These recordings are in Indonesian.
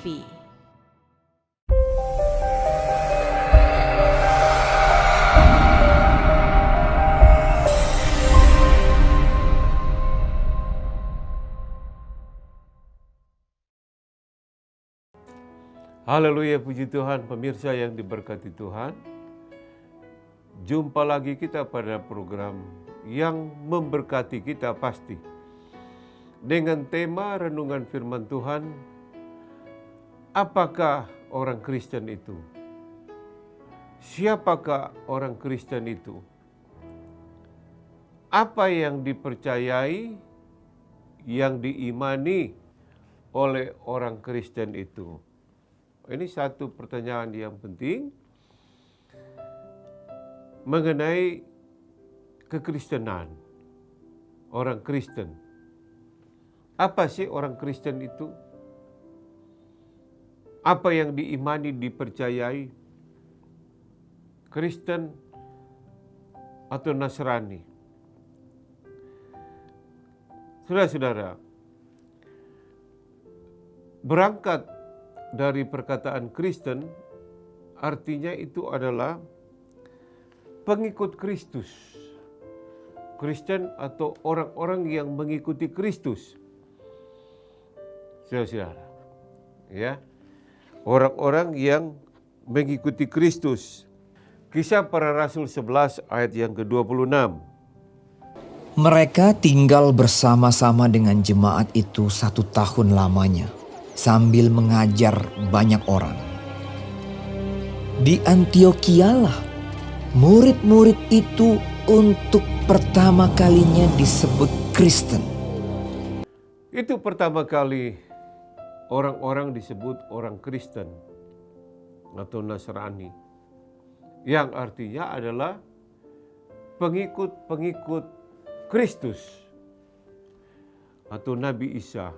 TV. Haleluya, puji Tuhan, pemirsa yang diberkati Tuhan. Jumpa lagi kita pada program yang memberkati kita pasti. Dengan tema renungan firman Tuhan, apakah orang Kristen itu? Siapakah orang Kristen itu? Apa yang dipercayai, yang diimani oleh orang Kristen itu? Ini satu pertanyaan yang penting mengenai kekristenan, orang Kristen. Apa sih orang Kristen itu? Apa yang diimani, dipercayai? Kristen atau Nasrani? Saudara-saudara, berangkat dari perkataan Kristen, artinya itu adalah pengikut Kristus. Kristen atau orang-orang yang mengikuti Kristus. Saudara-saudara, ya, orang-orang yang mengikuti Kristus. Kisah Para Rasul 11 ayat yang ke-26. Mereka tinggal bersama-sama dengan jemaat itu 1 tahun lamanya, sambil mengajar banyak orang. Di Antiokialah, murid-murid itu untuk pertama kalinya disebut Kristen. Itu pertama kali orang-orang disebut orang Kristen atau Nasrani, yang artinya adalah pengikut-pengikut Kristus atau Nabi Isa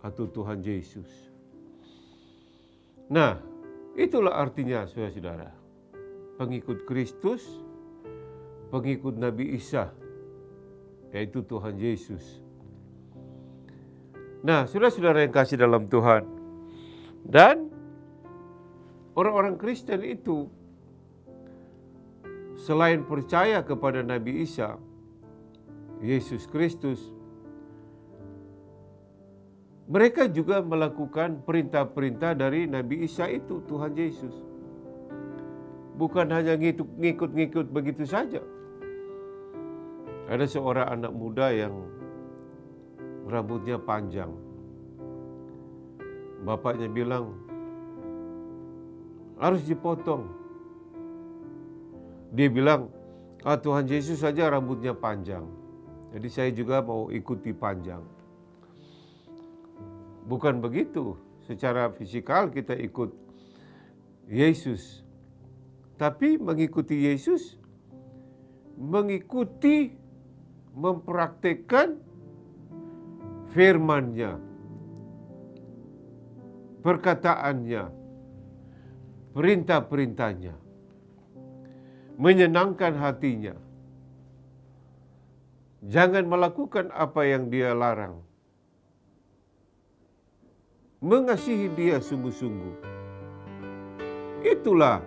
atau Tuhan Yesus. Nah, itulah artinya saudara-saudara. Pengikut Kristus, pengikut Nabi Isa, yaitu Tuhan Yesus. Nah, saudara-saudara yang kasih dalam Tuhan. Dan orang-orang Kristen itu selain percaya kepada Nabi Isa, Yesus Kristus, mereka juga melakukan perintah-perintah dari Nabi Isa itu, Tuhan Yesus. Bukan hanya ngikut-ngikut begitu saja. Ada seorang anak muda yang rambutnya panjang. Bapaknya bilang, harus dipotong. Dia bilang, Tuhan Yesus saja rambutnya panjang. Jadi saya juga mau ikuti panjang. Bukan begitu, secara fisikal kita ikut Yesus. Tapi mengikuti Yesus, mengikuti, mempraktekkan firman-Nya, perkataannya, perintah-perintahnya, menyenangkan hatinya. Jangan melakukan apa yang Dia larang. Mengasihi Dia sungguh-sungguh. Itulah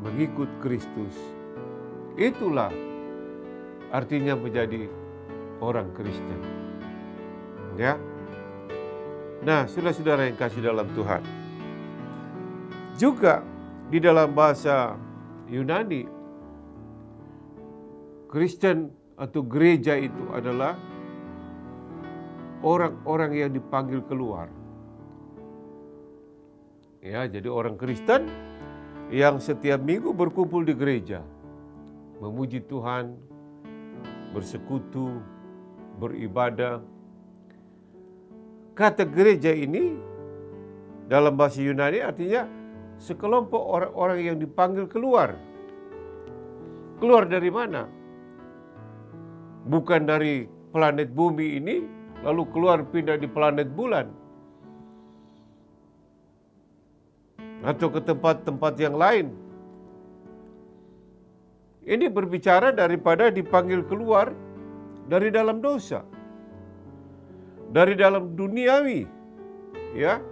mengikut Kristus. Itulah artinya menjadi orang Kristen. Ya. Nah, saudara-saudara yang kasih dalam Tuhan. Juga di dalam bahasa Yunani, Kristen atau gereja itu adalah orang-orang yang dipanggil keluar. Ya, jadi orang Kristen yang setiap minggu berkumpul di gereja, memuji Tuhan, bersekutu, beribadah. Kata gereja ini dalam bahasa Yunani artinya sekelompok orang-orang yang dipanggil keluar. Keluar dari mana? Bukan dari planet bumi ini, lalu keluar pindah di planet bulan. Atau ke tempat-tempat yang lain. Ini berbicara daripada dipanggil keluar dari dalam dosa. Dari dalam duniawi. ya,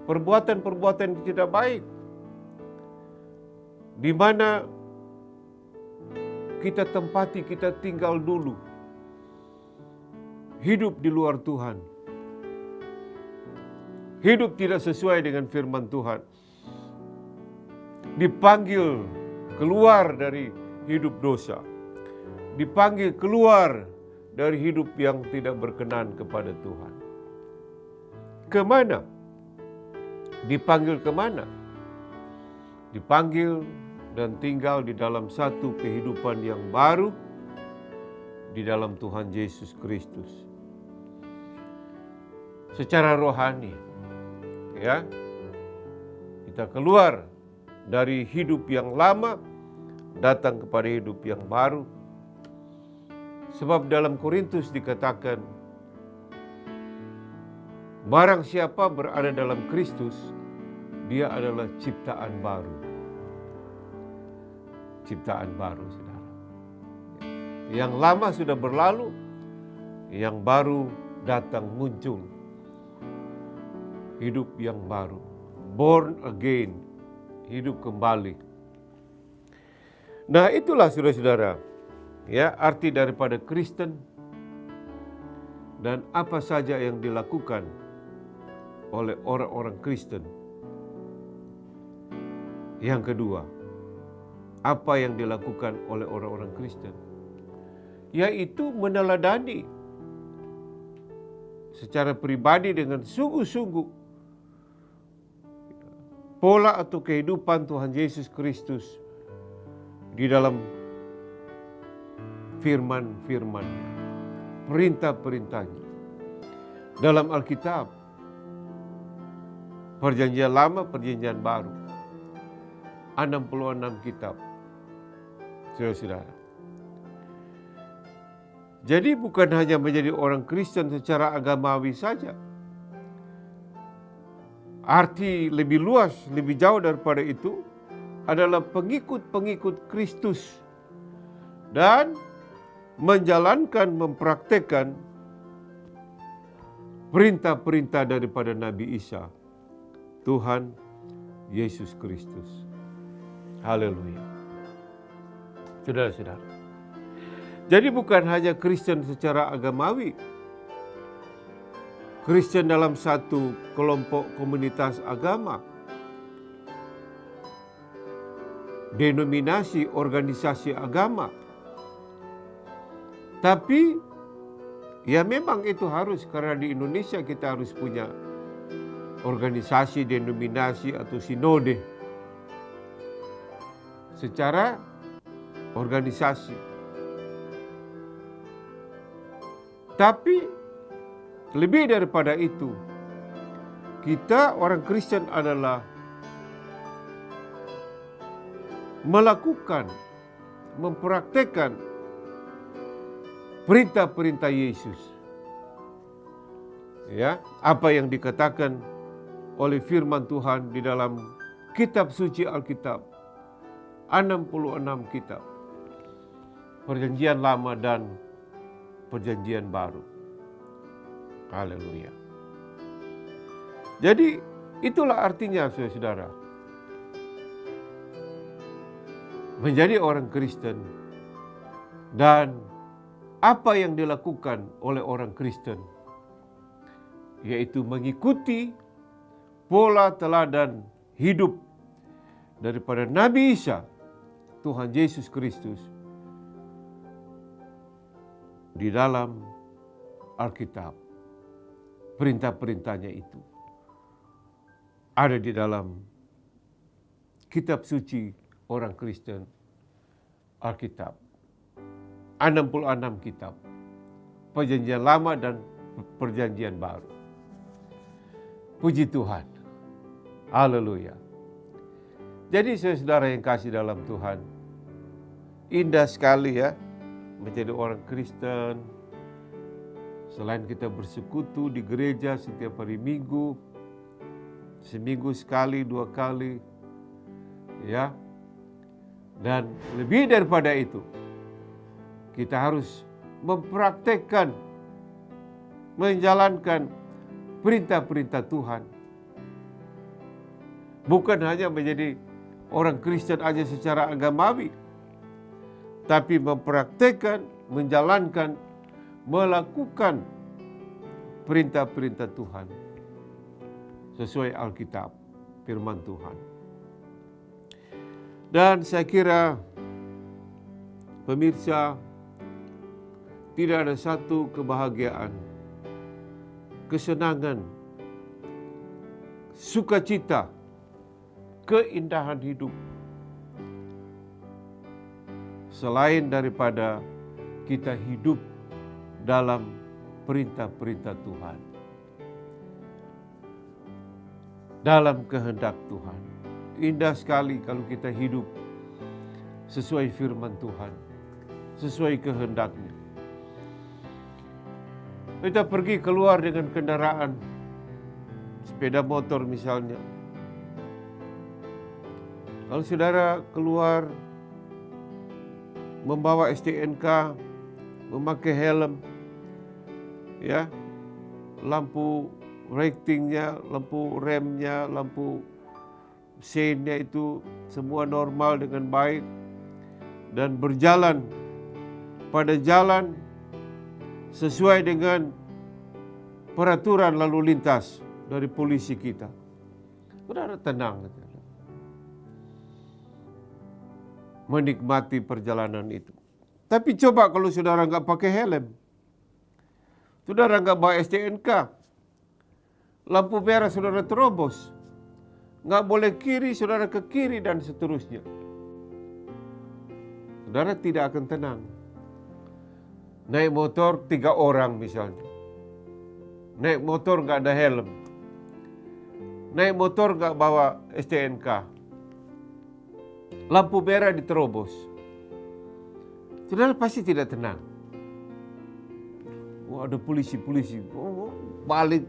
perbuatan-perbuatan yang tidak baik, di mana kita tempati, kita tinggal dulu, hidup di luar Tuhan, hidup tidak sesuai dengan firman Tuhan, dipanggil keluar dari hidup dosa, dipanggil keluar dari hidup yang tidak berkenan kepada Tuhan. Kemana? Dipanggil kemana? Dipanggil dan tinggal di dalam satu kehidupan yang baru di dalam Tuhan Yesus Kristus. Secara rohani, ya, kita keluar dari hidup yang lama, datang kepada hidup yang baru. Sebab dalam Korintus dikatakan, barang siapa berada dalam Kristus, dia adalah ciptaan baru. Ciptaan baru, saudara. Yang lama sudah berlalu, yang baru datang muncul. Hidup yang baru, born again, hidup kembali. Nah, itulah saudara-saudara, ya, arti daripada Kristen dan apa saja yang dilakukan oleh orang-orang Kristen. Yang kedua, apa yang dilakukan oleh orang-orang Kristen, yaitu meneladani secara pribadi dengan sungguh-sungguh pola atau kehidupan Tuhan Yesus Kristus di dalam firman-firman-Nya, perintah-perintahnya. Dalam Alkitab, Perjanjian Lama, Perjanjian Baru, 66 kitab, saudara-saudara. Jadi bukan hanya menjadi orang Kristen secara agamawi saja. Arti lebih luas, lebih jauh daripada itu adalah pengikut-pengikut Kristus dan menjalankan, mempraktekkan perintah-perintah daripada Nabi Isa, Tuhan Yesus Kristus. Haleluya. Saudara-saudara. Jadi bukan hanya Kristen secara agamawi, Kristen dalam satu kelompok komunitas agama, denominasi, organisasi agama. Tapi ya memang itu harus, karena di Indonesia kita harus punya organisasi, denominasi atau sinode secara organisasi. Tapi lebih daripada itu, kita orang Kristen adalah melakukan, mempraktekkan perintah-perintah Yesus. Ya, apa yang dikatakan oleh firman Tuhan di dalam kitab suci Alkitab, 66 kitab, Perjanjian Lama dan Perjanjian Baru. Haleluya. Jadi itulah artinya, saudara-saudara, menjadi orang Kristen dan apa yang dilakukan oleh orang Kristen, yaitu mengikuti pola teladan hidup daripada Nabi Isa, Tuhan Yesus Kristus, di dalam Alkitab. Perintah-perintahnya itu ada di dalam kitab suci orang Kristen, Alkitab. 66 kitab, Perjanjian Lama dan Perjanjian Baru. Puji Tuhan. Haleluya. Jadi saudara yang kasih dalam Tuhan, indah sekali ya menjadi orang Kristen. Selain kita bersekutu di gereja setiap hari Minggu, seminggu sekali, 2 kali, ya. Dan lebih daripada itu, kita harus mempraktekkan, menjalankan perintah-perintah Tuhan. Bukan hanya menjadi orang Kristen aja secara agamawi, tapi mempraktekkan, menjalankan, melakukan perintah-perintah Tuhan sesuai Alkitab, firman Tuhan. Dan saya kira pemirsa, tidak ada satu kebahagiaan, kesenangan, sukacita, keindahan hidup selain daripada kita hidup dalam perintah-perintah Tuhan, dalam kehendak Tuhan. Indah sekali kalau kita hidup sesuai firman Tuhan, sesuai kehendaknya. Kita pergi keluar dengan kendaraan, sepeda motor misalnya. Kalau saudara keluar membawa STNK, memakai helm, ya, lampu ratingnya, lampu remnya, lampu seinnya itu semua normal dengan baik, dan berjalan pada jalan sesuai dengan peraturan lalu lintas dari polisi kita. Saudara tenang, menikmati perjalanan itu. Tapi coba kalau saudara nggak pakai helm, saudara nggak bawa STNK, lampu merah saudara terobos, nggak boleh kiri, saudara ke kiri dan seterusnya. Saudara tidak akan tenang. Naik motor 3 orang misalnya, naik motor nggak ada helm, naik motor nggak bawa STNK, lampu merah diterobos. Saudara pasti tidak tenang. Wah, ada polisi, balik,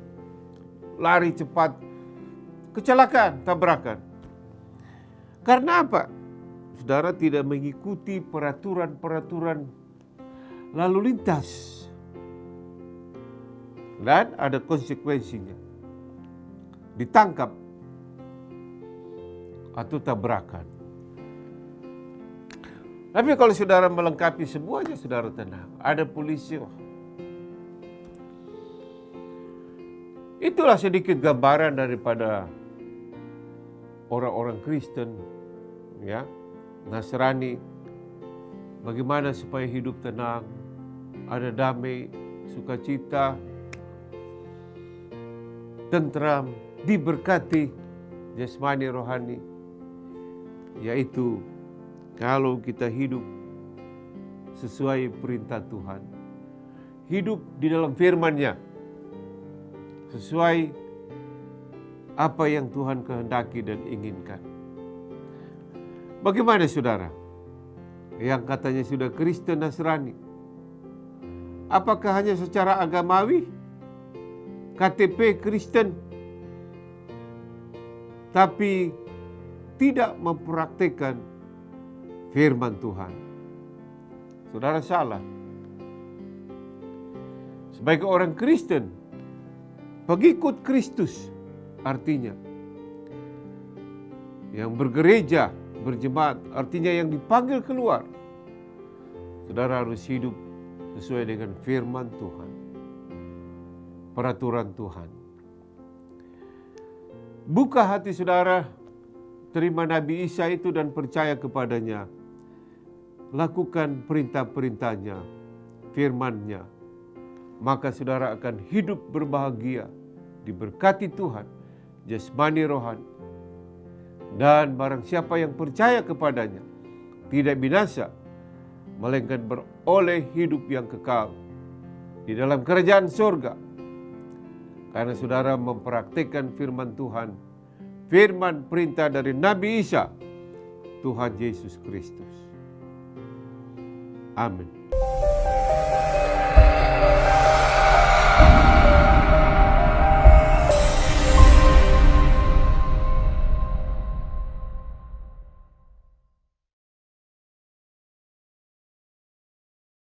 lari cepat, kecelakaan, tabrakan. Karena apa? Saudara tidak mengikuti peraturan-peraturan lalu lintas. Dan ada konsekuensinya. Ditangkap atau tabrakan. Tapi kalau saudara melengkapi semuanya, saudara tenang. Ada polisi. Itulah sedikit gambaran daripada orang-orang Kristen, ya, Nasrani. Bagaimana supaya hidup tenang, ada damai, sukacita, tentram, diberkati jasmani rohani, yaitu kalau kita hidup sesuai perintah Tuhan, hidup di dalam firman-Nya, sesuai apa yang Tuhan kehendaki dan inginkan. Bagaimana saudara yang katanya sudah Kristen Nasrani? Apakah hanya secara agamawi, KTP Kristen, tapi tidak mempraktikkan firman Tuhan? Saudara salah. Sebagai orang Kristen, pengikut Kristus, artinya yang bergereja, berjemaat, artinya yang dipanggil keluar. Saudara harus hidup sesuai dengan firman Tuhan, peraturan Tuhan. Buka hati saudara, terima Nabi Isa itu dan percaya kepadanya. Lakukan perintah-perintahnya, firman-Nya. Maka saudara akan hidup berbahagia, diberkati Tuhan, jasmani rohani. Dan barang siapa yang percaya kepadanya, tidak binasa, melainkan beroleh hidup yang kekal di dalam kerajaan surga. Karena saudara mempraktikkan firman Tuhan, firman perintah dari Nabi Isa, Tuhan Yesus Kristus. Amin.